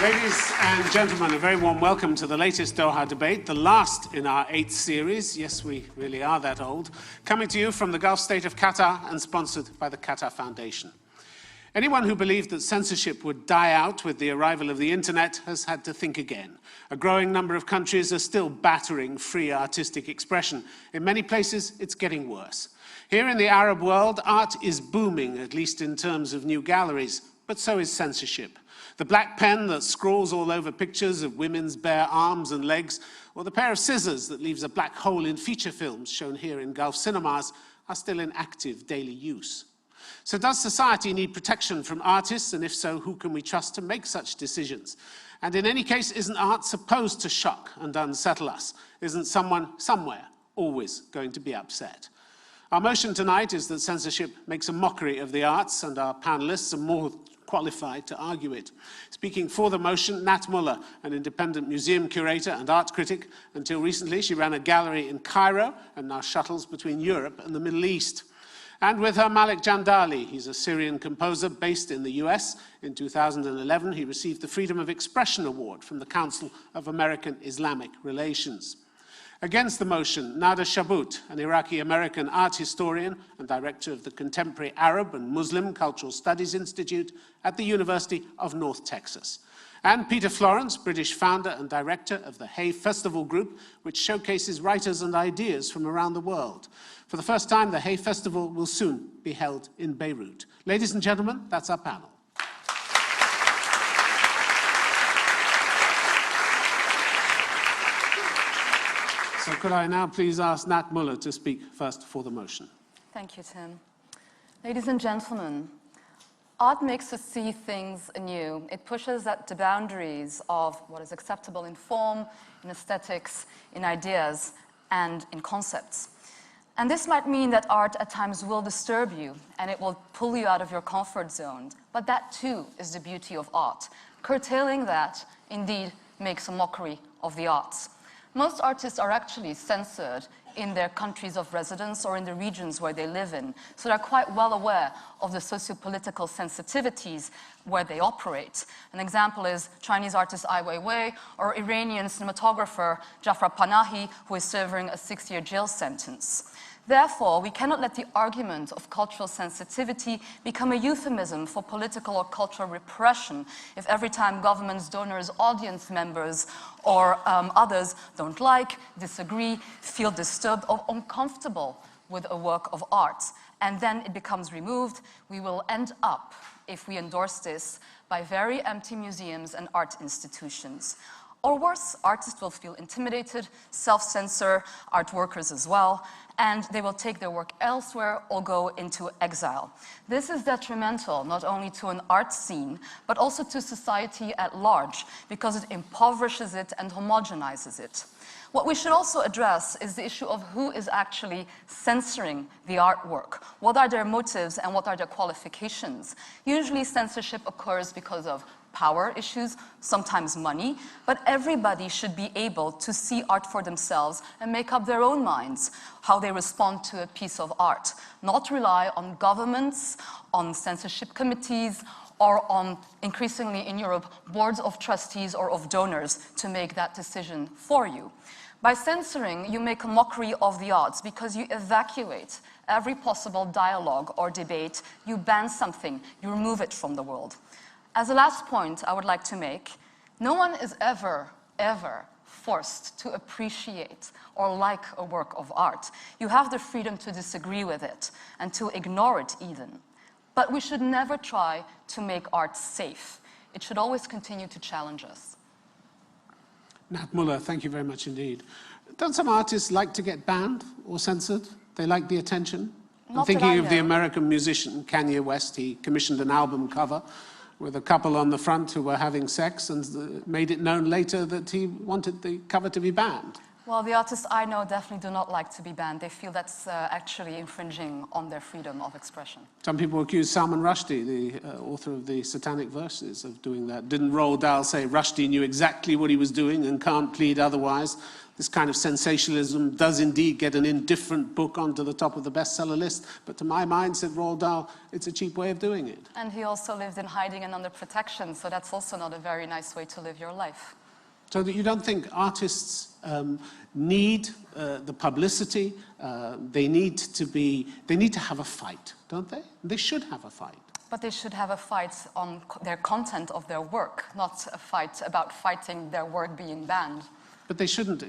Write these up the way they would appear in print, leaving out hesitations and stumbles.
Ladies and gentlemen, a very warm welcome to the latest Doha debate, the last in our 8th series. Yes, we really are that old. Coming to you from the Gulf state of Qatar and sponsored by the Qatar Foundation. Anyone who believed that censorship would die out with the arrival of the internet has had to think again. A growing number of countries are still battering free artistic expression. In many places, it's getting worse. Here in the Arab world, art is booming, at least in terms of new galleries, but so is censorship. The black pen that scrawls all over pictures of women's bare arms and legs, or the pair of scissors that leaves a black hole in feature films shown here in Gulf cinemas, are still in active daily use. So does society need protection from artists, and if so, who can we trust to make such decisions? And in any case, isn't art supposed to shock and unsettle us? Isn't someone, somewhere, always going to be upset? Our motion tonight is that censorship makes a mockery of the arts, and our panelists are more qualified to argue it. Speaking for the motion, Nat Muller, an independent museum curator and art critic. Until recently, she ran a gallery in Cairo and now shuttles between Europe and the Middle East. And with her, Malek Jandali. He's a Syrian composer based in the US. In 2011, he received the Freedom of Expression Award from the Council of American Islamic Relations. Against the motion, Nada Shabut, an Iraqi-American art historian and director of the Contemporary Arab and Muslim Cultural Studies Institute at the University of North Texas. And Peter Florence, British founder and director of the Hay Festival Group, which showcases writers and ideas from around the world. For the first time, the Hay Festival will soon be held in Beirut. Ladies and gentlemen, that's our panel. So could I now please ask Nat Muller to speak first for the motion? Thank you, Tim. Ladies and gentlemen, art makes us see things anew. It pushes at the boundaries of what is acceptable in form, in aesthetics, in ideas, and in concepts. And this might mean that art at times will disturb you, and it will pull you out of your comfort zone. But that too is the beauty of art. Curtailing that, indeed, makes a mockery of the arts. Most artists are actually censored in their countries of residence or in the regions where they live in, so they're quite well aware of the socio-political sensitivities where they operate. An example is Chinese artist Ai Weiwei or Iranian cinematographer Jafar Panahi, who is serving a 6-year jail sentence. Therefore, we cannot let the argument of cultural sensitivity become a euphemism for political or cultural repression if every time governments, donors, audience members, or others don't like, disagree, feel disturbed or uncomfortable with a work of art, and then it becomes removed, we will end up, if we endorse this, by very empty museums and art institutions. Or worse, artists will feel intimidated, self-censor, art workers as well, and they will take their work elsewhere or go into exile. This is detrimental not only to an art scene, but also to society at large, because it impoverishes it and homogenizes it. What we should also address is the issue of who is actually censoring the artwork. What are their motives and what are their qualifications? Usually censorship occurs because of power issues, sometimes money, but everybody should be able to see art for themselves and make up their own minds how they respond to a piece of art, not rely on governments, on censorship committees, or on, increasingly in Europe, boards of trustees or of donors to make that decision for you. By censoring, you make a mockery of the arts because you evacuate every possible dialogue or debate, you ban something, you remove it from the world. As a last point I would like to make, no one is ever forced to appreciate or like a work of art. You have the freedom to disagree with it and to ignore it even. But we should never try to make art safe. It should always continue to challenge us. Nat Muller, thank you very much indeed. Don't some artists like to get banned or censored? They like the attention? I'm thinking of the American musician Kanye West. He commissioned an album cover with a couple on the front who were having sex and made it known later that he wanted the cover to be banned. Well, the artists I know definitely do not like to be banned. They feel that's actually infringing on their freedom of expression. Some people accuse Salman Rushdie, the author of the Satanic Verses, of doing that. Didn't Roald Dahl say Rushdie knew exactly what he was doing and can't plead otherwise? this kind of sensationalism does indeed get an indifferent book onto the top of the bestseller list, but to my mind, said Roald Dahl, it's a cheap way of doing it. And he also lived in hiding and under protection, so that's also not a very nice way to live your life. So that you don't think artists need the publicity, they need to have a fight, don't they? They should have a fight. But they should have a fight on their content of their work, not a fight about fighting their work being banned. But they shouldn't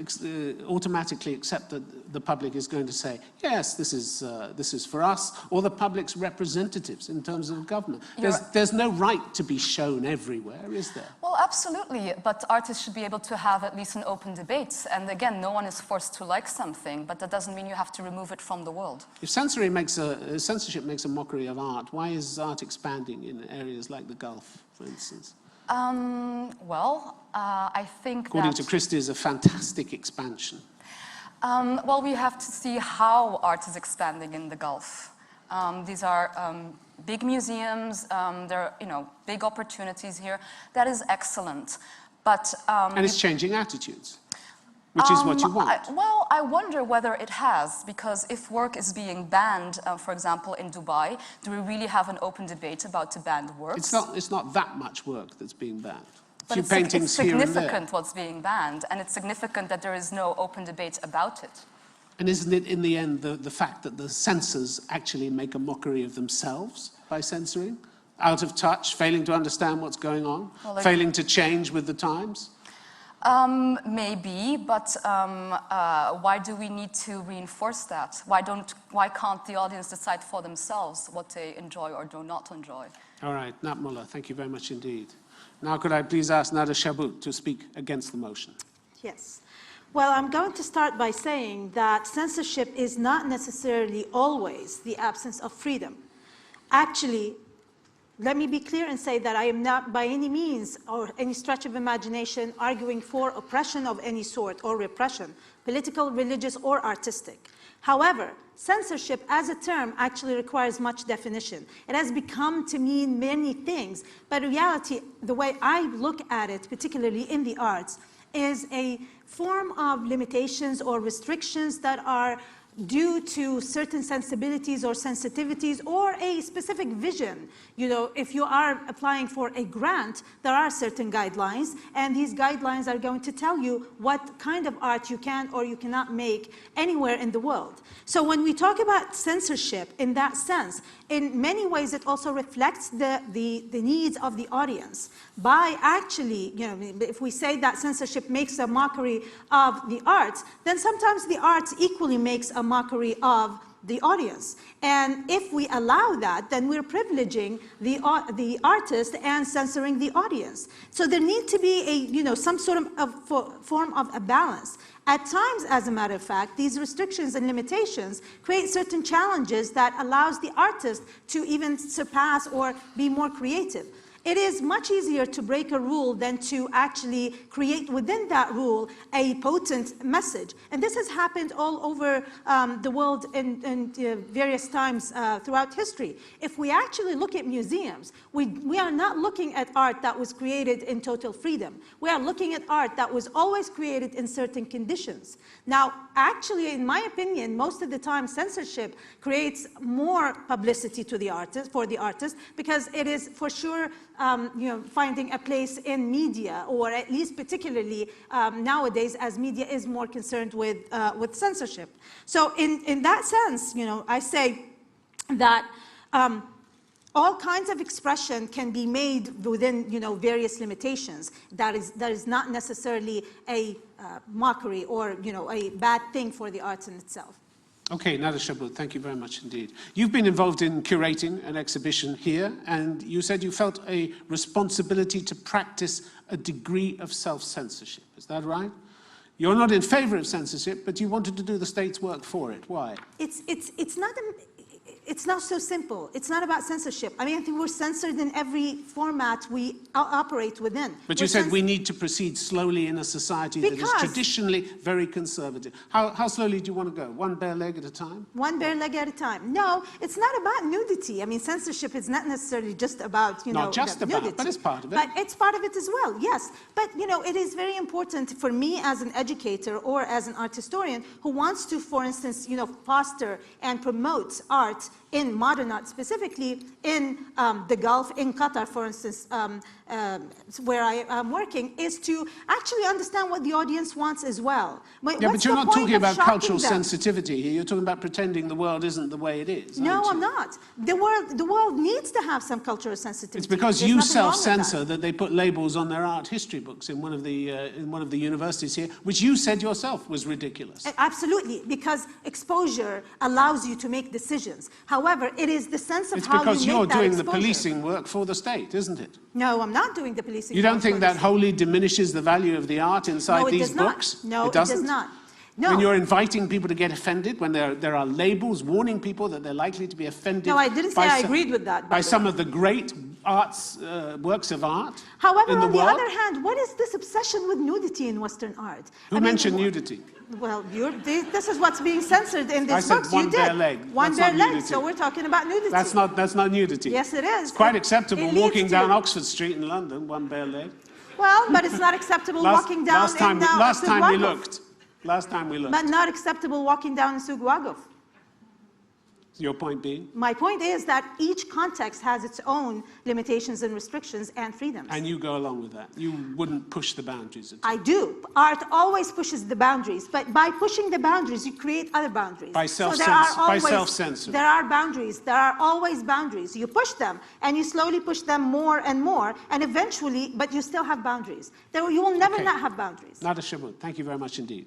automatically accept that the public is going to say, yes, this is for us, or the public's representatives in terms of government. There's no right to be shown everywhere, is there? Well, absolutely, but artists should be able to have at least an open debate. And again, no one is forced to like something, but that doesn't mean you have to remove it from the world. If censorship makes a mockery of art, why is art expanding in areas like the Gulf, for instance? I think According to Christie, is a fantastic expansion. Well, we have to see how art is expanding in the Gulf. These are big museums. There are, big opportunities here. That is excellent, but and it's changing attitudes, which is what you want. I wonder whether it has, because if work is being banned, for example, in Dubai, do we really have an open debate about the banned works? It's not that much work that's being banned. But it's significant what's being banned, and it's significant that there is no open debate about it. And isn't it, in the end, the fact that the censors actually make a mockery of themselves by censoring? Out of touch, failing to understand what's going on, failing to change with the times? Maybe, but why do we need to reinforce that? Why can't the audience decide for themselves what they enjoy or do not enjoy? All right, Nat Muller, thank you very much indeed. Now could I please ask Nada Shabut to speak against the motion? Yes. Well, I'm going to start by saying that censorship is not necessarily always the absence of freedom. Actually, let me be clear and say that I am not by any means or any stretch of imagination arguing for oppression of any sort or repression, political, religious, or artistic. However, censorship as a term actually requires much definition. It has become to mean many things, but in reality, the way I look at it, particularly in the arts, is a form of limitations or restrictions that are due to certain sensibilities or sensitivities or a specific vision. If you are applying for a grant, there are certain guidelines, and these guidelines are going to tell you what kind of art you can or you cannot make anywhere in the world. So when we talk about censorship in that sense, in many ways it also reflects the needs of the audience. By actually, if we say that censorship makes a mockery of the arts, then sometimes the arts equally makes a mockery of the audience. And if we allow that, then we're privileging the artist and censoring the audience. So there needs to be some sort of form of a balance. At times, as a matter of fact, these restrictions and limitations create certain challenges that allows the artist to even surpass or be more creative. It is much easier to break a rule than to actually create within that rule a potent message. And this has happened all over the world in various times throughout history. If we actually look at museums, we are not looking at art that was created in total freedom. We are looking at art that was always created in certain conditions. Now, actually, in my opinion, most of the time censorship creates more publicity to the artist, for the artist, because it is for sure finding a place in media, or at least particularly nowadays, as media is more concerned with censorship. So in that sense, I say that all kinds of expression can be made within various limitations. That is not necessarily a mockery or a bad thing for the arts in itself. Okay, Nada Shabut, thank you very much indeed. You've been involved in curating an exhibition here, and you said you felt a responsibility to practice a degree of self-censorship. Is that right? You're not in favor of censorship, but you wanted to do the state's work for it. Why? It's not it's not so simple. It's not about censorship. I mean, I think we're censored in every format we operate within. But you said we need to proceed slowly in a society that is traditionally very conservative. How slowly do you want to go? One bare leg at a time? One bare leg at a time. No, it's not about nudity. I mean, censorship is not necessarily just about, Not just about, nudity. but it's part of it. But it's part of it as well, yes. But, it is very important for me as an educator or as an art historian who wants to, for instance, foster and promote art in modern art, specifically in the Gulf, in Qatar, for instance, where I am working, is to actually understand what the audience wants as well. But you're not talking about cultural sensitivity here. You're talking about pretending the world isn't the way it is. No, I'm not. The world needs to have some cultural sensitivity. It's because you self-censor that they put labels on their art history books in one of the universities here, which you said yourself was ridiculous. Absolutely, because exposure allows you to make decisions. However, it is the sense of it's how you make that exposure. It's because you're doing the exposure. Policing work for the state, isn't it? No, I'm not doing the policing work. You don't think that wholly diminishes the value of the art inside these books? No, it does not. No. When you're inviting people to get offended, when there are labels warning people that they're likely to be offended. No, I didn't say I agreed with that. By some of the great arts, works of art. However, in the on the world. other hand, what is this obsession with nudity in Western art? Who mentioned nudity? Well, this is what's being censored in this book. book. One bare leg. One That's bare not leg. nudity. So we're talking about nudity. That's not nudity. Yes, it is. It's quite acceptable walking down to. Oxford Street in London, one bare leg. Well, but it's not acceptable walking down last time we looked. Last time we looked. But not acceptable walking down in Souq Waqf. Your point being? My point is that each context has its own limitations and restrictions and freedoms. And you go along with that. You wouldn't push the boundaries at all. I do. Art always pushes the boundaries, but by pushing the boundaries, you create other boundaries. By self-censor. There are boundaries. There are always boundaries. You push them, and you slowly push them more and more, and eventually, but you still have boundaries. You will never not have boundaries. Nada Shabut, thank you very much indeed.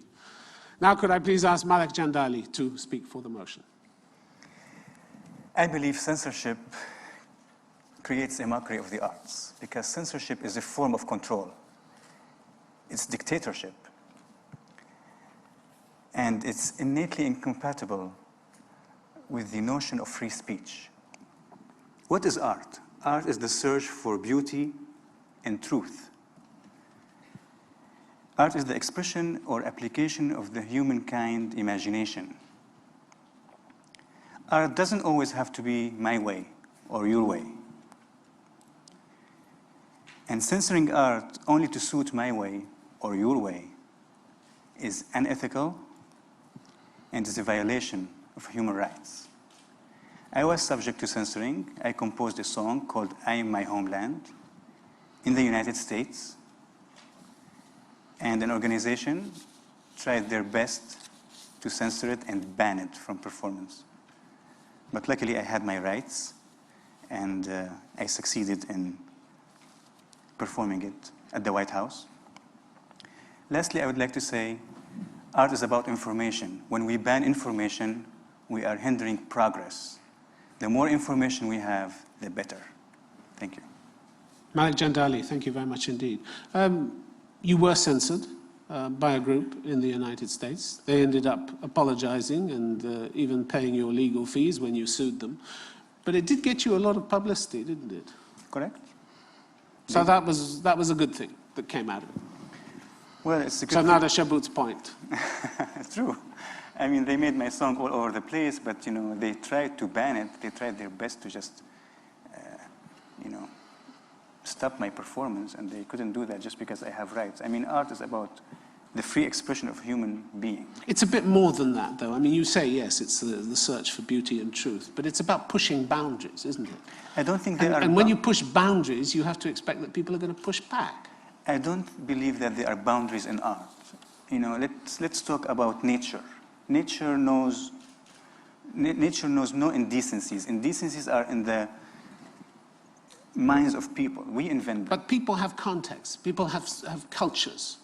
Now could I please ask Malek Jandali to speak for the motion? I believe censorship creates a mockery of the arts because censorship is a form of control. It's dictatorship. And it's innately incompatible with the notion of free speech. What is art? Art is the search for beauty and truth. Art is the expression or application of the humankind imagination. Art doesn't always have to be my way or your way. And censoring art only to suit my way or your way is unethical and is a violation of human rights. I was subject to censoring. I composed a song called I Am My Homeland in the United States. And an organization tried their best to censor it and ban it from performance. But luckily, I had my rights, and I succeeded in performing it at the White House. Lastly, I would like to say, art is about information. When we ban information, we are hindering progress. The more information we have, the better. Thank you. Malek Jandali, thank you very much indeed. You were censored by a group in the United States. They ended up apologizing and even paying your legal fees when you sued them. But it did get you a lot of publicity, didn't it? Correct. So that was a good thing that came out of it. Well, it's a good So Nada Shabut's point. It's true. I mean, they made my song all over the place, but, they tried to ban it. They tried their best to just, stop my performance, and they couldn't do that just because I have rights. I mean, art is about the free expression of a human being. It's a bit more than that, though. I mean, you say, yes, it's the search for beauty and truth, but it's about pushing boundaries, isn't it? I don't think there are... And when you push boundaries, you have to expect that people are going to push back. I don't believe that there are boundaries in art. Let's talk about nature. Nature knows no indecencies. Indecencies are in the minds of people. We invent them. But people have context. People have cultures.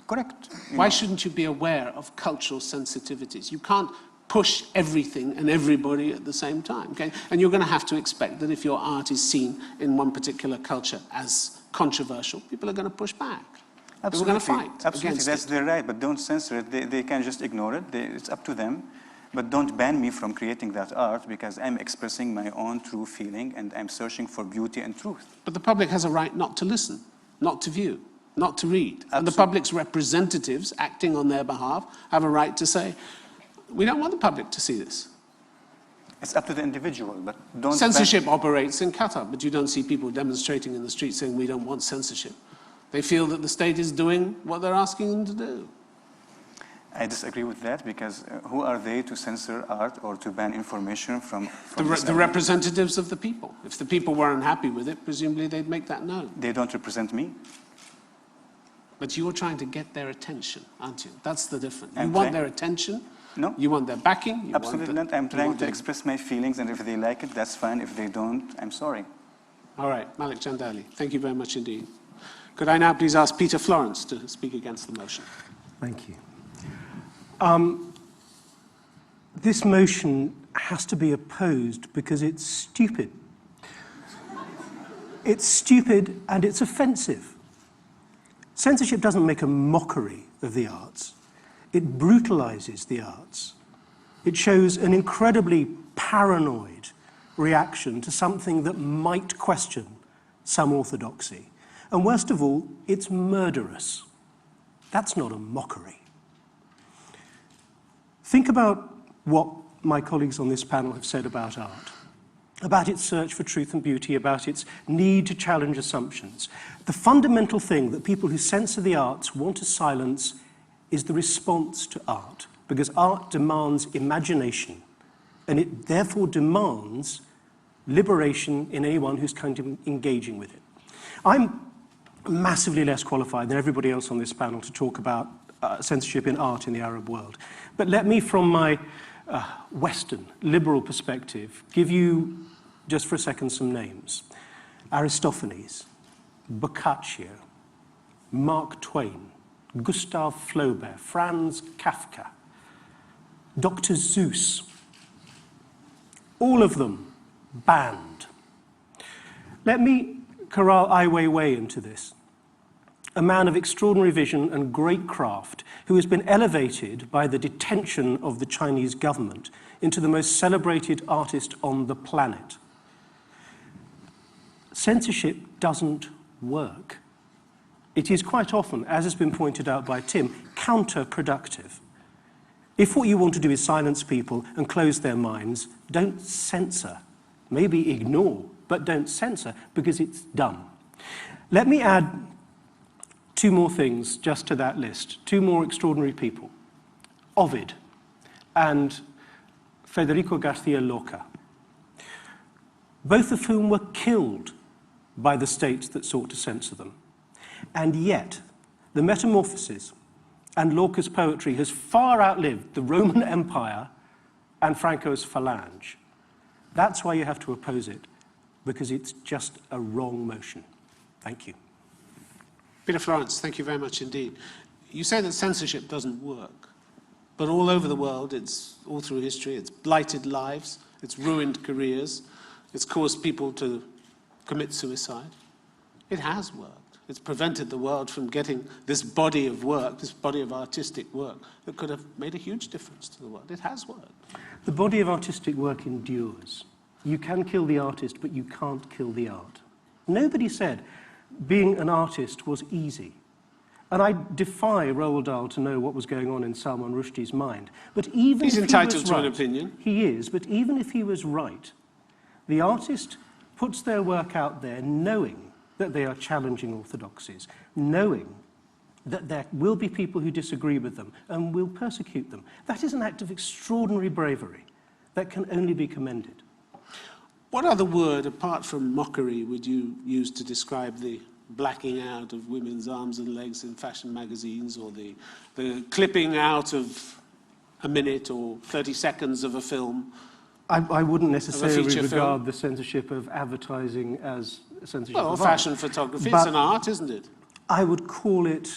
Correct. Why shouldn't you be aware of cultural sensitivities? You can't push everything and everybody at the same time, okay? And you're going to have to expect that if your art is seen in one particular culture as controversial, people are going to push back. Absolutely. We're going to fight Absolutely, against that's it. their right, but don't censor it. They can just ignore it. It's up to them. But don't ban me from creating that art because I'm expressing my own true feeling and I'm searching for beauty and truth. But the public has a right not to listen, not to view, not to read. And the Absolutely. public's representatives, acting on their behalf, have a right to say, we don't want the public to see this. It's up to the individual, but don't Censorship operates in Qatar, but you don't see people demonstrating in the street saying we don't want censorship. They feel that the state is doing what they're asking them to do. I disagree with that because who are they to censor art or to ban information from The representatives of the people. If the people were unhappy with it, presumably they'd make that known. They don't represent me. But you're trying to get their attention, aren't you? That's the difference. You I'm want trying- their attention. No. You want their backing. You Absolutely want not. I'm trying to their... express my feelings, and if they like it, that's fine. If they don't, I'm sorry. All right, Malek Jandali, thank you very much indeed. Could I now please ask Peter Florence to speak against the motion? Thank you. This motion has to be opposed because it's stupid. It's stupid and it's offensive. Censorship doesn't make a mockery of the arts. It brutalizes the arts. It shows an incredibly paranoid reaction to something that might question some orthodoxy. And worst of all, it's murderous. That's not a mockery. Think about what my colleagues on this panel have said about art, about its search for truth and beauty, about its need to challenge assumptions. The fundamental thing that people who censor the arts want to silence is the response to art, because art demands imagination, and it therefore demands liberation in anyone who's kind of engaging with it. I'm massively less qualified than everybody else on this panel to talk about censorship in art in the Arab world. But let me, from my Western liberal perspective, give you, just for a second, some names. Aristophanes, Boccaccio, Mark Twain, Gustave Flaubert, Franz Kafka, Dr. Seuss, all of them banned. Let me corral Ai Weiwei into this, a man of extraordinary vision and great craft who has been elevated by the detention of the Chinese government into the most celebrated artist on the planet. Censorship doesn't work. It is quite often, as has been pointed out by Tim, counterproductive. If what you want to do is silence people and close their minds, don't censor. Maybe ignore, but don't censor, because it's dumb. Let me add two more things just to that list, two more extraordinary people, Ovid and Federico Garcia Lorca, both of whom were killed by the states that sought to censor them. And yet, the Metamorphoses and Lorca's poetry has far outlived the Roman Empire and Franco's Phalange. That's why you have to oppose it, because it's just a wrong motion. Thank you. Peter Florence, thank you very much indeed. You say that censorship doesn't work, but all over the world, it's all through history, it's blighted lives, it's ruined careers, it's caused people to commit suicide. It has worked. It's prevented the world from getting this body of work, this body of artistic work, that could have made a huge difference to the world. It has worked. The body of artistic work endures. You can kill the artist, but you can't kill the art. Nobody said being an artist was easy. And I defy Roald Dahl to know what was going on in Salman Rushdie's mind. But even He's if entitled he was to right, an opinion. He is, but even if he was right, the artist puts their work out there knowing that they are challenging orthodoxies, knowing that there will be people who disagree with them and will persecute them. That is an act of extraordinary bravery that can only be commended. What other word, apart from mockery, would you use to describe the blacking out of women's arms and legs in fashion magazines, or the clipping out of a minute or 30 seconds of a film? I wouldn't necessarily feature regard film? the censorship of advertising as censorship Well, of fashion art. photography, But it's an art, isn't it? I would call it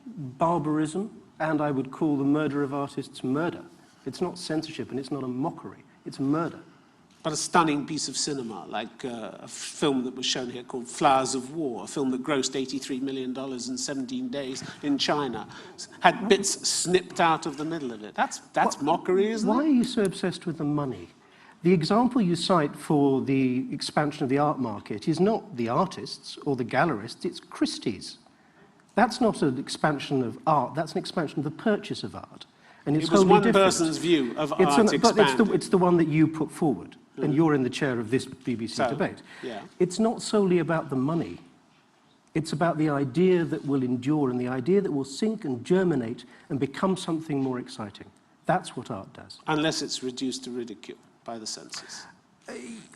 barbarism, and I would call the murder of artists murder. It's not censorship, and it's not a mockery. It's murder. but a stunning piece of cinema, like a film that was shown here called Flowers of War, a film that grossed $83 million in 17 days in China, had bits snipped out of the middle of it. That's mockery, isn't it? Why are you so obsessed with the money? The example you cite for the expansion of the art market is not the artists or the gallerists, it's Christie's. That's not an expansion of art, that's an expansion of the purchase of art. And it's it was wholly one different. person's view of art expanded. But it's the one that you put forward, and you're in the chair of this BBC debate. Yeah. It's not solely about the money. It's about the idea that will endure and the idea that will sink and germinate and become something more exciting. That's what art does. Unless it's reduced to ridicule by the censors.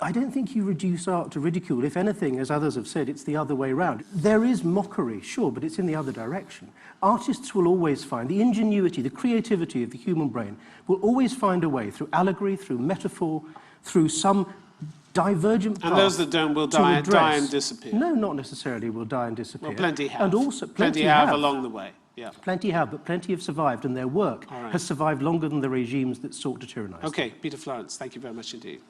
I don't think you reduce art to ridicule. If anything, as others have said, it's the other way around. There is mockery, sure, but it's in the other direction. Artists will always find the ingenuity, the creativity of the human brain will always find a way through allegory, through metaphor, through some divergent path. And those that don't will die and disappear. No, not necessarily will die and disappear. Well, plenty have. And also, plenty have along the way. Yeah. Plenty have, but plenty have survived, and their work has survived longer than the regimes that sought to tyrannize them. Okay, Peter Florence, thank you very much indeed.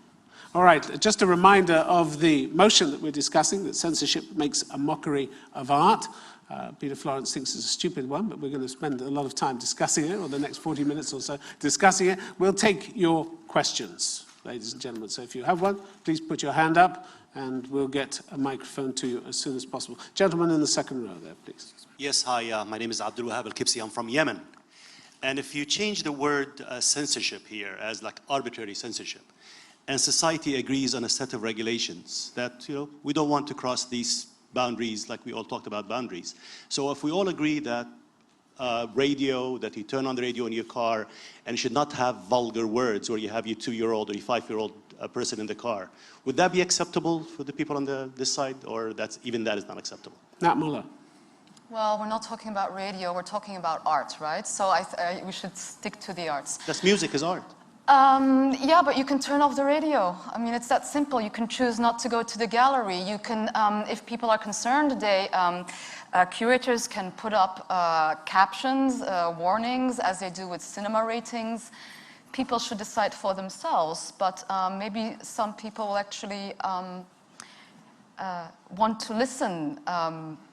All right, just a reminder of the motion that we're discussing, that censorship makes a mockery of art. Peter Florence thinks it's a stupid one, but we're going to spend a lot of time discussing it, or the next 40 minutes or so discussing it. We'll take your questions, ladies and gentlemen. So if you have one, please put your hand up, and we'll get a microphone to you as soon as possible. Gentleman in the second row there, please. Yes, hi, my name is Abdul Wahab Al-Kibsi. I'm from Yemen. And if you change the word censorship here as like arbitrary censorship, and society agrees on a set of regulations that, we don't want to cross these boundaries, like we all talked about boundaries. So if we all agree that radio, that you turn on the radio in your car and should not have vulgar words, or you have your 2-year-old or your 5-year-old person in the car, would that be acceptable for the people on this side, or even that is not acceptable? Nat Muller. Well, we're not talking about radio, we're talking about art, right? So we should stick to the arts. That's music is art. Yeah, but you can turn off the radio. I mean, it's that simple. You can choose not to go to the gallery. You can, if people are concerned, curators can put up captions, warnings, as they do with cinema ratings. People should decide for themselves, but maybe some people will actually want to listen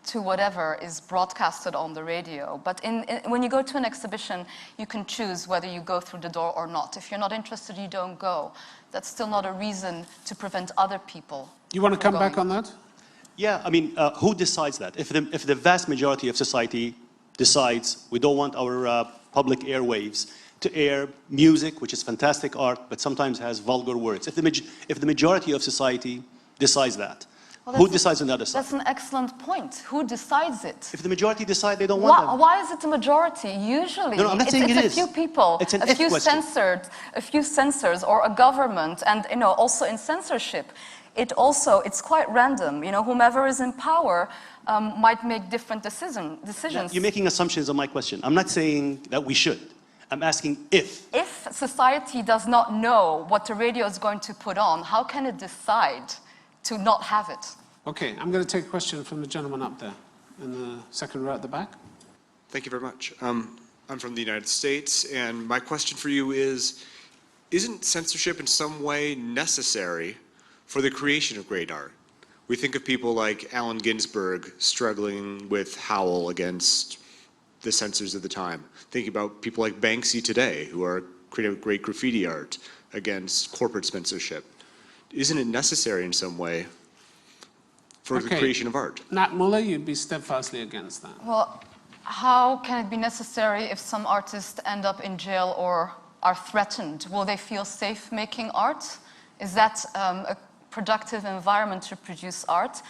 to whatever is broadcasted on the radio. But when you go to an exhibition, you can choose whether you go through the door or not. If you're not interested, you don't go. That's still not a reason to prevent other people. You want to come back on that? Yeah, I mean, who decides that? If the vast majority of society decides we don't want our public airwaves to air music, which is fantastic art, but sometimes has vulgar words. If the majority of society decides that, well, who decides on the other side? That's an excellent point. Who decides it? If the majority decide they don't want them. Why is it a majority? Usually, no, I'm not saying it's a few people, it's an a few censors, or a government, and also in censorship, it's quite random. Whomever is in power might make different decisions. Yeah, you're making assumptions on my question. I'm not saying that we should. I'm asking if. If society does not know what the radio is going to put on, how can it decide to not have it? Okay, I'm going to take a question from the gentleman up there in the second row at the back. Thank you very much. I'm from the United States, and my question for you is, isn't censorship in some way necessary for the creation of great art? We think of people like Allen Ginsberg struggling with Howl against the censors of the time. Thinking about people like Banksy today, who are creating great graffiti art against corporate censorship. Isn't it necessary in some way for the creation of art? Nat Muller, you'd be steadfastly against that. Well, how can it be necessary if some artists end up in jail or are threatened? Will they feel safe making art? Is that a productive environment to produce art?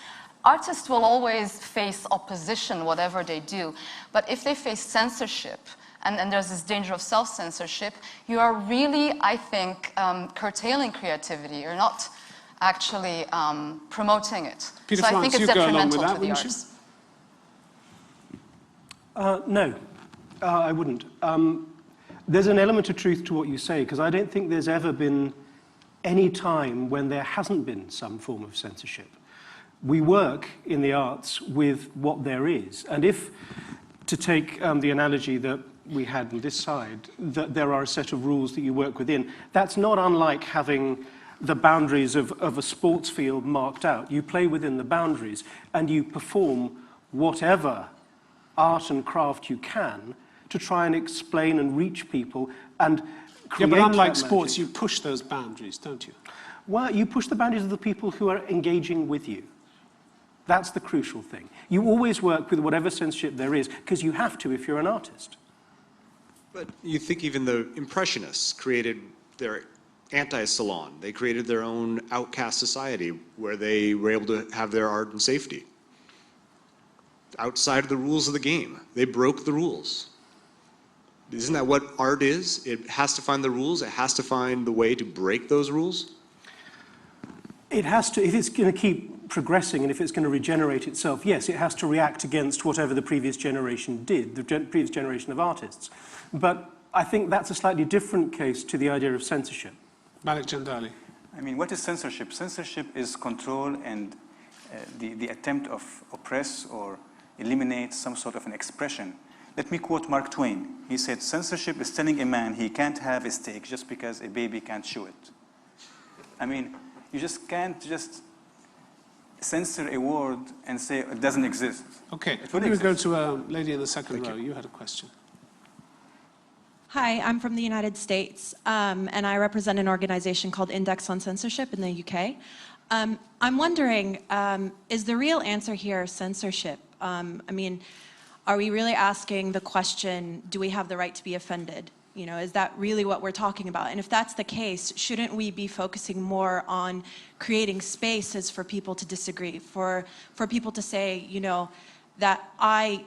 Artists will always face opposition, whatever they do. But if they face censorship, and there's this danger of self-censorship, you are really, I think, curtailing creativity. You're not actually promoting it. Peter so Florence, I think it's you go along detrimental with that, to the wouldn't arts. No, I wouldn't. There's an element of truth to what you say, because I don't think there's ever been any time when there hasn't been some form of censorship. We work in the arts with what there is. And if, to take the analogy that we had on this side, that there are a set of rules that you work within, that's not unlike having the boundaries of a sports field marked out. You play within the boundaries and you perform whatever art and craft you can to try and explain and reach people and create. Yeah, but unlike that sports, magic. you push those boundaries, don't you? Well, you push the boundaries of the people who are engaging with you. That's the crucial thing. You always work with whatever censorship there is, because you have to if you're an artist. But you think even the Impressionists created their anti-salon. They created their own outcast society where they were able to have their art in safety. Outside of the rules of the game. They broke the rules. Isn't that what art is? It has to find the rules. It has to find the way to break those rules. It has to, if it's going to keep progressing and if it's going to regenerate itself, yes, it has to react against whatever the previous generation did, the previous generation of artists. But I think that's a slightly different case to the idea of censorship. Malek Jandali. I mean, what is censorship? Censorship is control and the attempt of oppress or eliminate some sort of an expression. Let me quote Mark Twain. He said, censorship is telling a man he can't have a steak just because a baby can't chew it. I mean, you just can't just censor a word and say it doesn't exist. Okay, It we're will going to go exist. to a lady in the second row. You had a question. Hi, I'm from the United States, and I represent an organization called Index on Censorship in the UK. I'm wondering, is the real answer here censorship? I mean, are we really asking the question, do we have the right to be offended? You know, is that really what we're talking about? And if that's the case, shouldn't we be focusing more on creating spaces for people to disagree, for people to say, you know, that I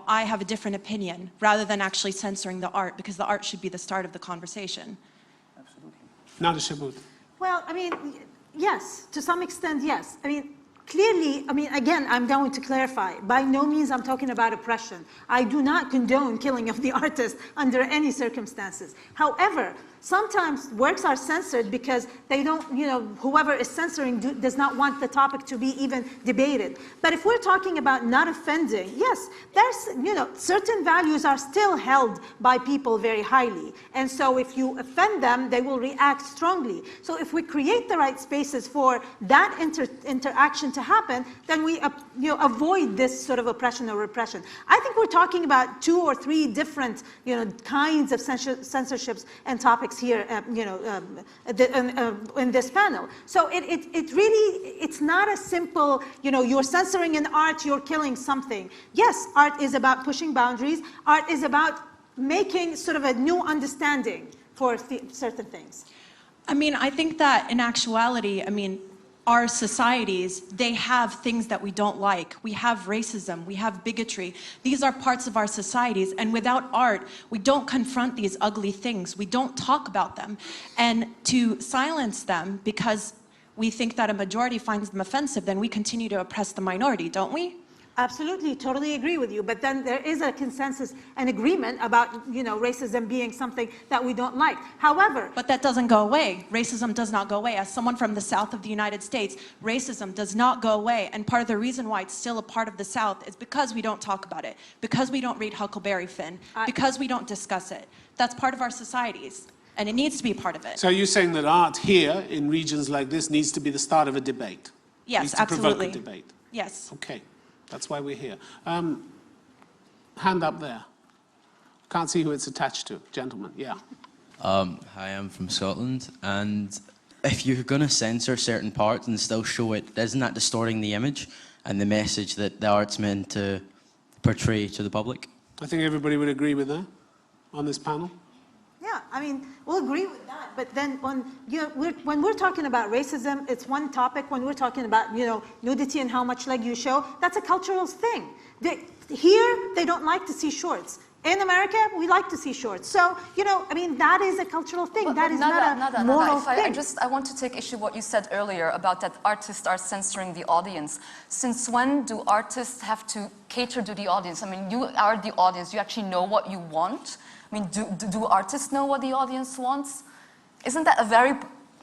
have a different opinion, rather than actually censoring the art, because the art should be the start of the conversation. Nada Shabut. Well, I mean, yes, to some extent, yes. I mean, clearly, I mean, again, I'm going to clarify. By no means I'm talking about oppression. I do not condone killing of the artist under any circumstances. However, sometimes works are censored because they don't, you know, whoever is censoring does not want the topic to be even debated. But if we're talking about not offending, yes, there's, you know, certain values are still held by people very highly. And so if you offend them, they will react strongly. So if we create the right spaces for that interaction to happen, then we you know, avoid this sort of oppression or repression. I think we're talking about 2 or 3 different, you know, kinds of censorships and topics here, you know, in this panel. So it really, it's not a simple, you know, you're censoring an art, you're killing something. Yes, art is about pushing boundaries. Art is about making sort of a new understanding for certain things. I mean, I think that in actuality, I mean, our societies, they have things that we don't like. We have racism, we have bigotry. These are parts of our societies, and without art, we don't confront these ugly things. We don't talk about them. And to silence them because we think that a majority finds them offensive, then we continue to oppress the minority, don't we? Absolutely, totally agree with you. But then there is a consensus and agreement about, you know, racism being something that we don't like. However, but that doesn't go away. Racism does not go away. As someone from the South of the United States, racism does not go away. And part of the reason why it's still a part of the South is because we don't talk about it, because we don't read Huckleberry Finn, because we don't discuss it. That's part of our societies, and it needs to be a part of it. So you're saying that art here in regions like this needs to be the start of a debate? Yes, needs to absolutely. provoke a debate? Yes. Okay. That's why we're here. Hand up there. Can't see who it's attached to. Gentlemen, yeah. Hi, I'm from Scotland, and if you're going to censor certain parts and still show it, isn't that distorting the image and the message that the art's meant to portray to the public? I think everybody would agree with that on this panel. yeah, I mean, we'll agree with that. But then when we're talking about racism, it's one topic. When we're talking about, you know, nudity and how much leg you show, that's a cultural thing. Here, they don't like to see shorts. In America, we like to see shorts. So, you know, I mean, that is a cultural thing. That is not a moral thing. I want to take issue with what you said earlier about that artists are censoring the audience. Since when do artists have to cater to the audience? I mean, you are the audience. You actually know what you want. I mean, do artists know what the audience wants? Isn't that a very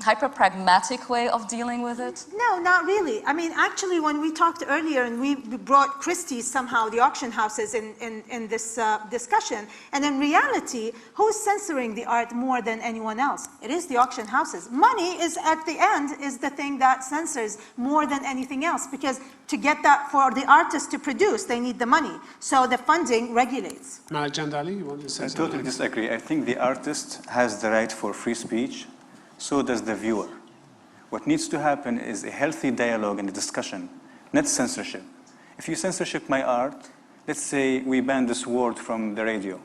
hyper-pragmatic way of dealing with it? No, not really. I mean, actually, when we talked earlier and we brought Christie's somehow, the auction houses in this discussion, and in reality, who's censoring the art more than anyone else? It is the auction houses. Money is, at the end, is the thing that censors more than anything else, because to get that for the artist to produce, they need the money. So the funding regulates. Malek Jandali, you want to say something? I totally disagree. I think the artist has the right for free speech. So does the viewer. What needs to happen is a healthy dialogue and a discussion, not censorship. If you censorship my art, let's say we ban this word from the radio.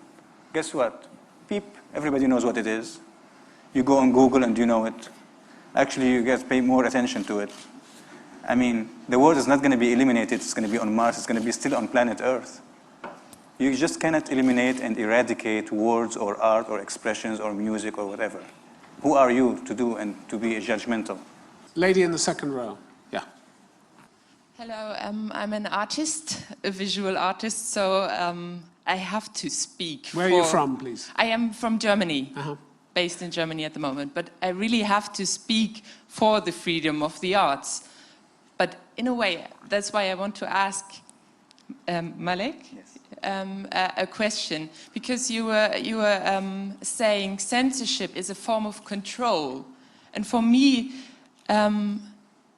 Guess what? Beep, everybody knows what it is. You go on Google and you know it. Actually, you get pay more attention to it. I mean, the word is not going to be eliminated. It's going to be on Mars. It's going to be still on planet Earth. You just cannot eliminate and eradicate words or art or expressions or music or whatever. Who are you to do and to be judgmental? Lady in the second row. Yeah. Hello, I'm an artist, a visual artist, so I have to speak. Where are you from, please? I am from Germany, based in Germany at the moment, but I really have to speak for the freedom of the arts. But in a way, that's why I want to ask Malek. Yes. A question, because you were saying censorship is a form of control, and for me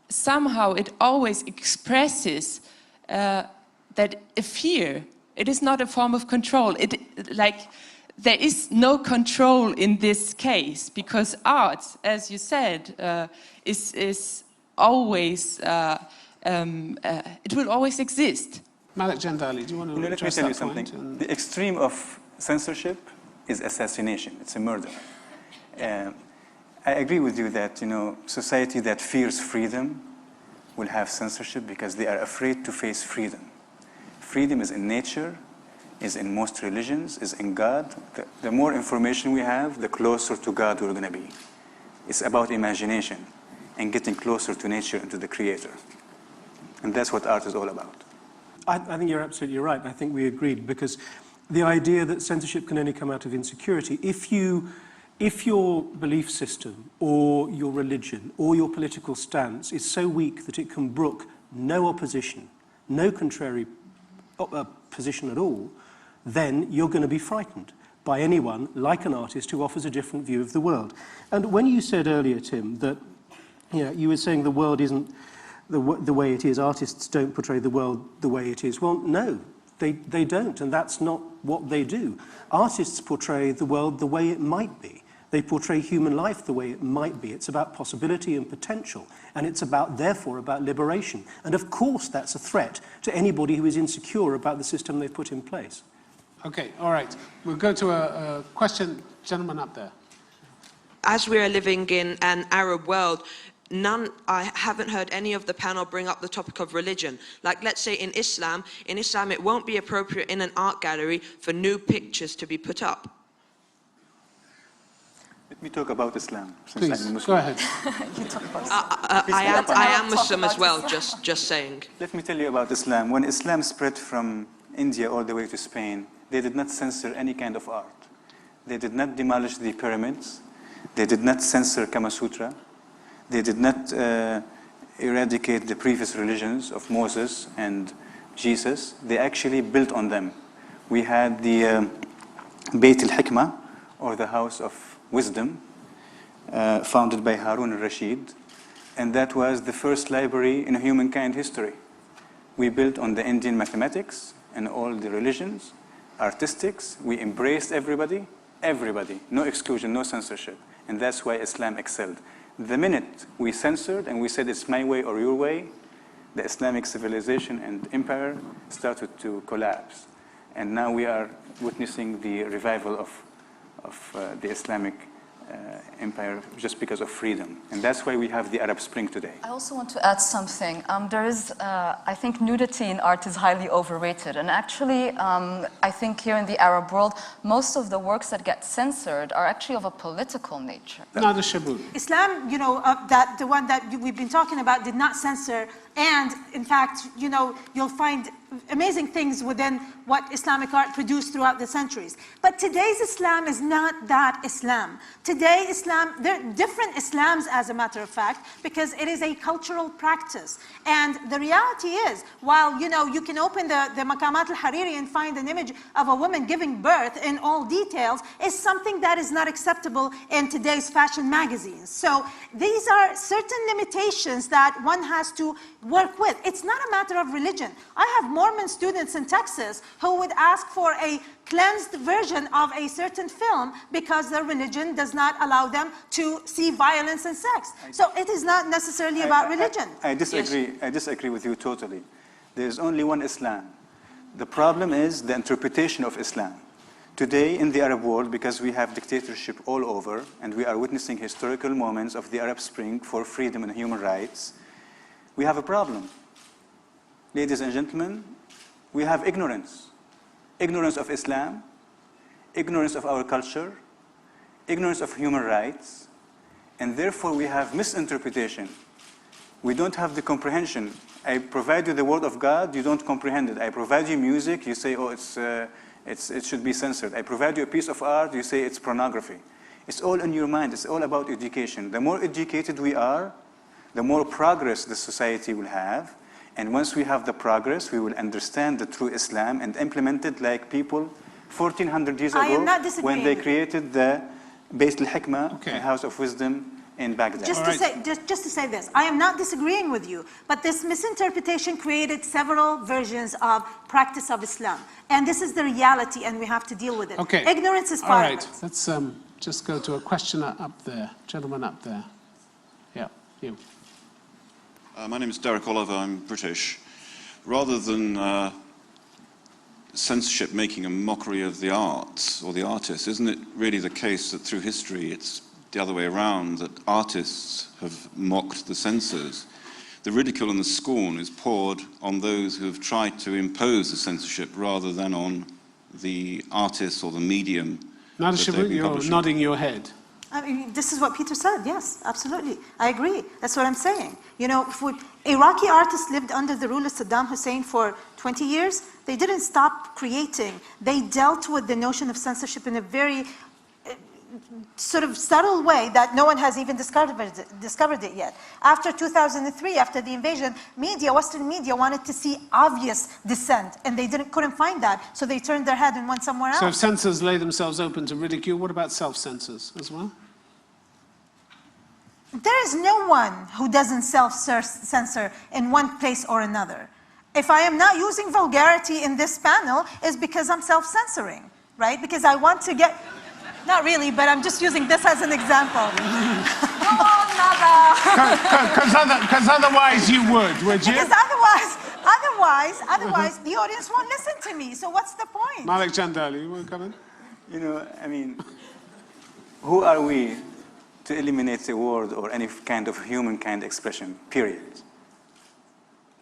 somehow it always expresses that a fear. It is not a form of control. There is no control in this case, because art, as you said, is always it will always exist. Malek Jandali, do you want to Let me address tell you that point? something. The extreme of censorship is assassination. It's a murder. I agree with you that, society that fears freedom will have censorship because they are afraid to face freedom. Freedom is in nature, is in most religions, is in God. The more information we have, the closer to God we're going to be. It's about imagination and getting closer to nature and to the Creator. And that's what art is all about. I think you're absolutely right. I think we agreed, because the idea that censorship can only come out of insecurity, if your belief system or your religion or your political stance is so weak that it can brook no opposition, no contrary position at all, then you're going to be frightened by anyone, like an artist, who offers a different view of the world. And when you said earlier, Tim, that you were saying the world isn't the way it is, artists don't portray the world the way it is. Well, no, they don't, and that's not what they do. Artists portray the world the way it might be. They portray human life the way it might be. It's about possibility and potential, and it's therefore about liberation. And of course that's a threat to anybody who is insecure about the system they've put in place. Okay, all right. We'll go to a question, gentleman up there. As we are living in an Arab world, I haven't heard any of the panel bring up the topic of religion. Like, let's say in Islam it won't be appropriate in an art gallery for new pictures to be put up. Let me talk about Islam. Please, I'm Muslim. go ahead. You talk about I am Muslim as well, just saying. Let me tell you about Islam. When Islam spread from India all the way to Spain, they did not censor any kind of art. They did not demolish the pyramids. They did not censor Kama Sutra. They did not eradicate the previous religions of Moses and Jesus. They actually built on them. We had the Bayt al-Hikmah, or the House of Wisdom, founded by Harun al-Rashid, and that was the first library in humankind history. We built on the Indian mathematics and all the religions, artistics. We embraced everybody, no exclusion, no censorship, and that's why Islam excelled. The minute we censored and we said it's my way or your way, the Islamic civilization and empire started to collapse. And now we are witnessing the revival of the Islamic empire just because of freedom. And that's why we have the Arab Spring today. I also want to add something. I think nudity in art is highly overrated. And actually, I think here in the Arab world, most of the works that get censored are actually of a political nature. Nada Shaboul. Islam, the one that we've been talking about, did not censor And in fact, you'll find amazing things within what Islamic art produced throughout the centuries. But today's Islam is not that Islam. Today Islam, there are different Islams as a matter of fact, because it is a cultural practice. And the reality is, while you can open the Maqamat al-Hariri and find an image of a woman giving birth in all details, is something that is not acceptable in today's fashion magazines. So these are certain limitations that one has to work with. It's not a matter of religion. I have Mormon students in Texas who would ask for a cleansed version of a certain film because their religion does not allow them to see violence and sex. So it is not necessarily about religion. I disagree. Yes. I disagree with you totally. There is only one Islam. The problem is the interpretation of Islam. Today in the Arab world, because we have dictatorship all over and we are witnessing historical moments of the Arab Spring for freedom and human rights, we have a problem. Ladies and gentlemen, we have ignorance. Ignorance of Islam, ignorance of our culture, ignorance of human rights, and therefore we have misinterpretation. We don't have the comprehension. I provide you the word of God, you don't comprehend it. I provide you music, you say, oh, it should be censored. I provide you a piece of art, you say it's pornography. It's all in your mind, it's all about education. The more educated we are, the more progress the society will have. And once we have the progress, we will understand the true Islam and implement it like people 1400 years ago when they created the Bayt al-Hikmah, the House of Wisdom in Baghdad. Just to say this, I am not disagreeing with you, but this misinterpretation created several versions of practice of Islam. And this is the reality, and we have to deal with it. Okay. Ignorance is part of it. All right, let's just go to a questioner up there. Gentleman up there. Yeah, you. My name is Derek Oliver, I'm British. Rather than censorship making a mockery of the arts or the artists, isn't it really the case that through history it's the other way around, that artists have mocked the censors? The ridicule and the scorn is poured on those who have tried to impose the censorship rather than on the artists or the medium. Nadisha, you're nodding your head. I mean, this is what Peter said, yes, absolutely. I agree, that's what I'm saying. Iraqi artists lived under the rule of Saddam Hussein for 20 years. They didn't stop creating. They dealt with the notion of censorship in a very sort of subtle way that no one has even discovered it yet. After 2003, after the invasion, Western media wanted to see obvious dissent, and they couldn't find that, so they turned their head and went somewhere else. So if censors lay themselves open to ridicule, what about self-censors as well? There is no one who doesn't self-censor in one place or another. If I am not using vulgarity in this panel, it's because I'm self-censoring, right? Because I want to get... Not really, but I'm just using this as an example. Go on, Nada. Because otherwise you would you? Because otherwise the audience won't listen to me. So what's the point? Malek Jandali, you want to come in? I mean, who are we to eliminate a word or any kind of humankind expression, period?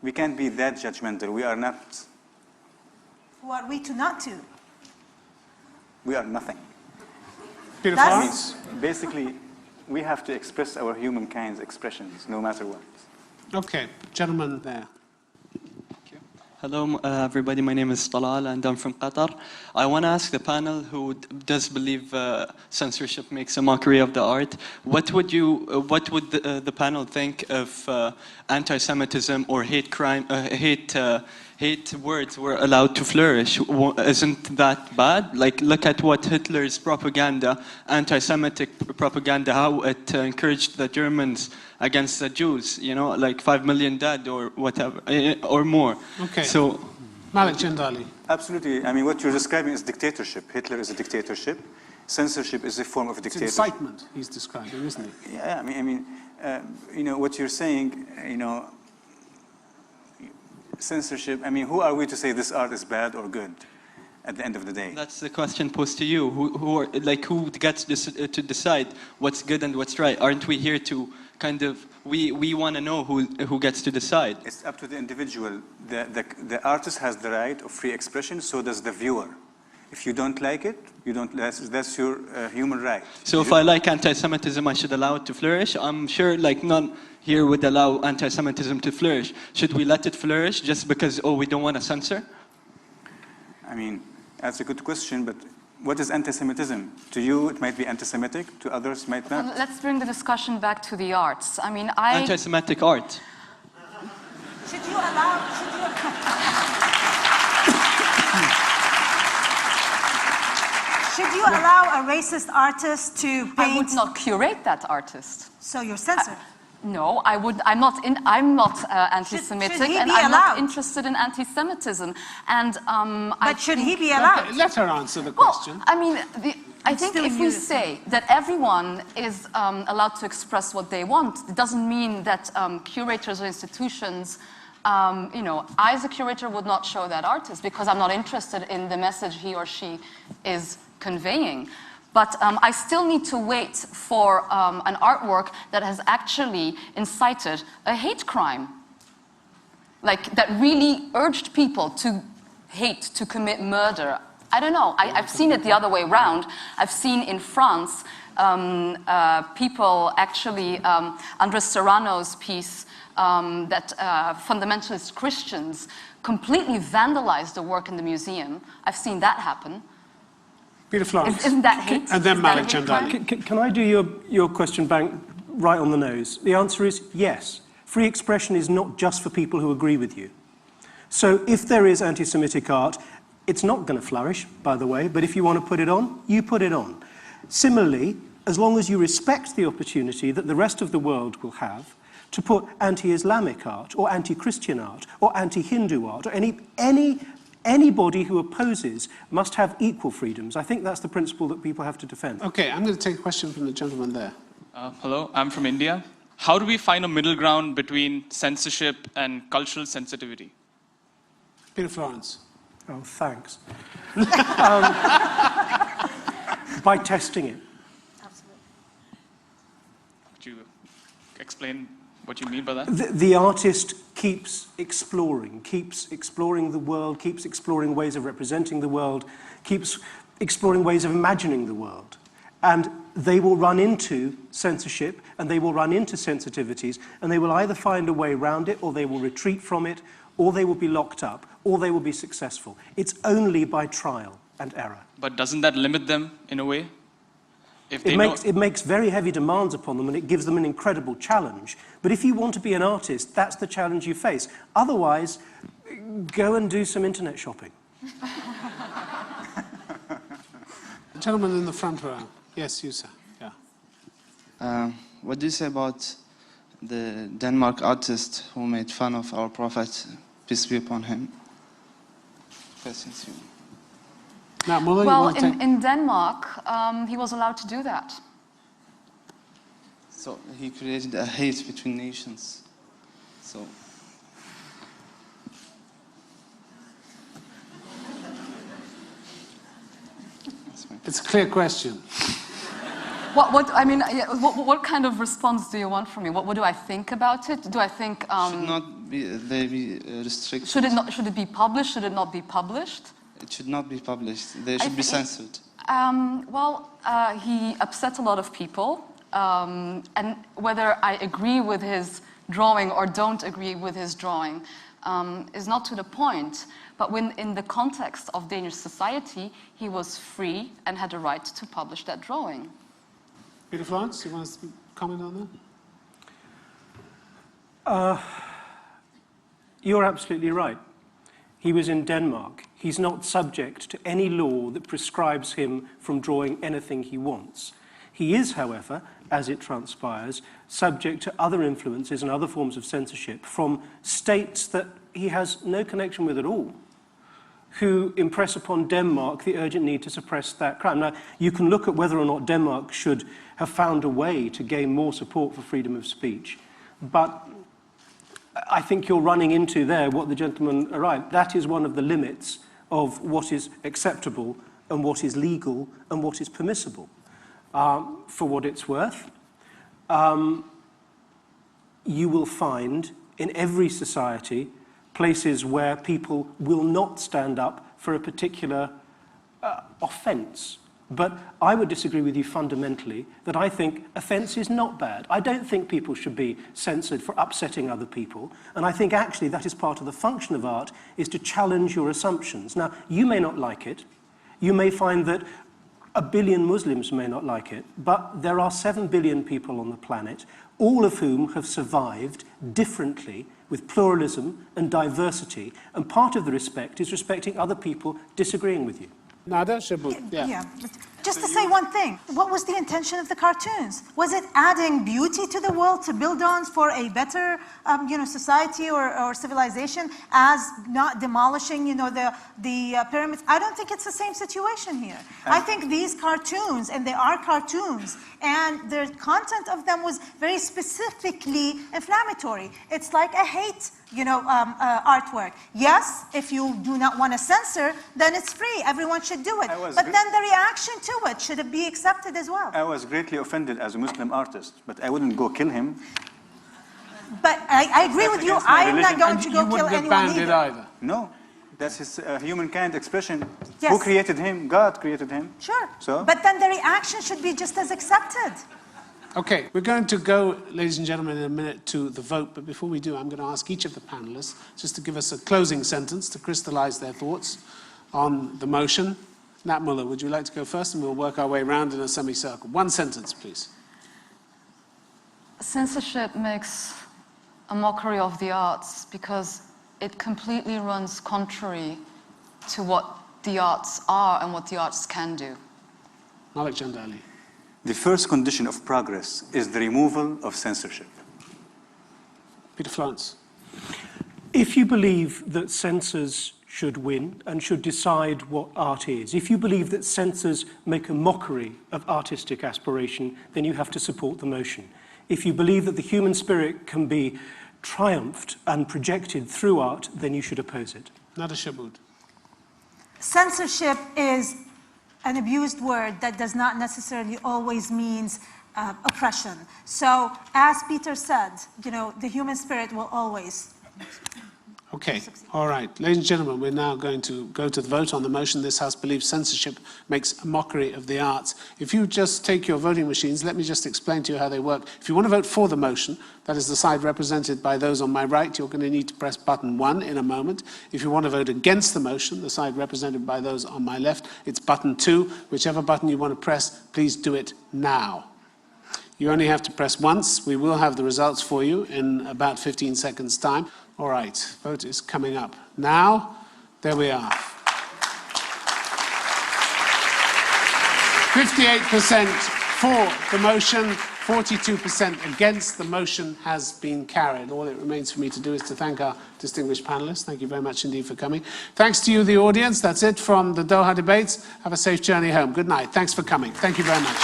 We can't be that judgmental. We are not. Who are we to not to? We are nothing. Basically, we have to express our humankind's expressions, no matter what. Okay, gentleman there. Hello, everybody. My name is Talal, and I'm from Qatar. I want to ask the panel who does believe censorship makes a mockery of the art. What would the panel think if anti-Semitism or hate crime, hate words were allowed to flourish? Isn't that bad? Like, look at what Hitler's propaganda, anti-Semitic propaganda, how it encouraged the Germans against the Jews, like 5 million dead or whatever, or more. Okay. So, Malek Jandali. Absolutely. I mean, what you're describing is dictatorship. Hitler is a dictatorship. Censorship is a form of dictatorship. It's incitement he's describing, isn't it? Yeah, I mean, what you're saying, censorship, I mean, who are we to say this art is bad or good at the end of the day? That's the question posed to you. Who gets to decide what's good and what's right? Aren't we here to kind of, we want to know who gets to decide? It's up to the individual. The artist has the right of free expression, so does the viewer. If you don't like it, that's your human right. So if I like anti-Semitism, I should allow it to flourish? I'm sure like none here would allow anti-Semitism to flourish. Should we let it flourish just because, we don't want to censor? I mean, that's a good question, but what is anti-Semitism? To you, it might be anti-Semitic. To others, it might not. Let's bring the discussion back to the arts. I mean, Anti-Semitic art. Should you allow a racist artist to paint? I would not curate that artist. So you're censored? No, I would. I'm not anti-Semitic, should he and be I'm not allowed? interested in anti-Semitism. And But should he be allowed? Let her answer the question. Well, I mean, I think if we say that everyone is allowed to express what they want, it doesn't mean that curators or institutions, I as a curator would not show that artist because I'm not interested in the message he or she is conveying. But I still need to wait for an artwork that has actually incited a hate crime. Like, that really urged people to hate, to commit murder. I don't know. I've seen it the other way around. I've seen in France people actually, Andres Serrano's piece, that fundamentalist Christians completely vandalized the work in the museum. I've seen that happen. Peter Florence. Isn't that hate? And then Malek Jandali. Can I do your question back right on the nose? The answer is yes. Free expression is not just for people who agree with you. So if there is anti-Semitic art, it's not going to flourish, by the way, but if you want to put it on, you put it on. Similarly, as long as you respect the opportunity that the rest of the world will have to put anti-Islamic art or anti-Christian art or anti-Hindu art or anybody who opposes must have equal freedoms. I think that's the principle that people have to defend. Okay, I'm going to take a question from the gentleman there. Hello, I'm from India. How do we find a middle ground between censorship and cultural sensitivity? Peter Florence. Oh, thanks. By testing it. Absolutely. Could you explain what you mean by that? The artist keeps exploring the world, keeps exploring ways of representing the world, keeps exploring ways of imagining the world. And they will run into censorship, and they will run into sensitivities, and they will either find a way around it, or they will retreat from it, or they will be locked up, or they will be successful. It's only by trial and error. But doesn't that limit them in a way? It makes very heavy demands upon them, and it gives them an incredible challenge. But if you want to be an artist, that's the challenge you face. Otherwise, go and do some internet shopping. The gentleman in the front row. Yes, you, sir. Yeah. What do you say about the Denmark artist who made fun of our prophet, peace be upon him? Questions you. Now, Muller, well, in Denmark, he was allowed to do that. So he created a hate between nations. So. It's a clear question. What kind of response do you want from me? What do I think about it? Do I think should not be restricted? Should it be published? Should it not be published? It should not be published. They should be censored. He upset a lot of people, and whether I agree with his drawing or don't agree with his drawing is not to the point. But when in the context of Danish society, he was free and had a right to publish that drawing. Peter Florence, you want to comment on that? You're absolutely right. He was in Denmark. He's not subject to any law that prescribes him from drawing anything he wants. He is, however, as it transpires, subject to other influences and other forms of censorship from states that he has no connection with at all, who impress upon Denmark the urgent need to suppress that crime. Now, you can look at whether or not Denmark should have found a way to gain more support for freedom of speech, but I think you're running into there what the gentleman arrived. That is one of the limits of what is acceptable and what is legal and what is permissible. For what it's worth, you will find in every society places where people will not stand up for a particular offence. But I would disagree with you fundamentally that I think offence is not bad. I don't think people should be censored for upsetting other people. And I think actually that is part of the function of art, is to challenge your assumptions. Now, you may not like it. You may find that 1 billion Muslims may not like it. But there are 7 billion people on the planet, all of whom have survived differently with pluralism and diversity. And part of the respect is respecting other people disagreeing with you. Nada, Shabood, Yeah, but just to say one thing, what was the intention of the cartoons? Was it adding beauty to the world to build on for a better, society or civilization, as not demolishing, the pyramids? I don't think it's the same situation here. I think these cartoons, and they are cartoons, and the content of them was very specifically inflammatory. It's like a hate artwork. Yes, if you do not want to censor, then it's free. Everyone should do it. But then the reaction to it should it be accepted as well. I was greatly offended as a Muslim artist, but I wouldn't go kill him. But I agree with you. I'm not going to go kill anyone either. No, that's his humankind expression. Yes. Who created him? God created him. Sure. So? But then the reaction should be just as accepted. Okay, we're going to go, ladies and gentlemen, in a minute to the vote. But before we do, I'm going to ask each of the panelists just to give us a closing sentence to crystallize their thoughts on the motion. Nat Muller, would you like to go first? And we'll work our way around in a semicircle. One sentence, please. Censorship makes a mockery of the arts because it completely runs contrary to what the arts are and what the arts can do. Malek Jandali. The first condition of progress is the removal of censorship. Peter Florence. If you believe that censors should win and should decide what art is, if you believe that censors make a mockery of artistic aspiration, then you have to support the motion. If you believe that the human spirit can be triumphed and projected through art, then you should oppose it. Nada Shabood. Censorship is an abused word that does not necessarily always means oppression. So, as Peter said, the human spirit will always. Okay, all right. Ladies and gentlemen, we're now going to go to the vote on the motion. This House believes censorship makes a mockery of the arts. If you just take your voting machines, let me just explain to you how they work. If you want to vote for the motion, that is the side represented by those on my right, you're going to need to press button 1 in a moment. If you want to vote against the motion, the side represented by those on my left, it's button 2. Whichever button you want to press, please do it now. You only have to press once. We will have the results for you in about 15 seconds' time. All right, vote is coming up now. There we are. 58% for the motion, 42% against. The motion has been carried. All it remains for me to do is to thank our distinguished panelists. Thank you very much indeed for coming. Thanks to you, the audience. That's it from the Doha debates. Have a safe journey home. Good night. Thanks for coming. Thank you very much.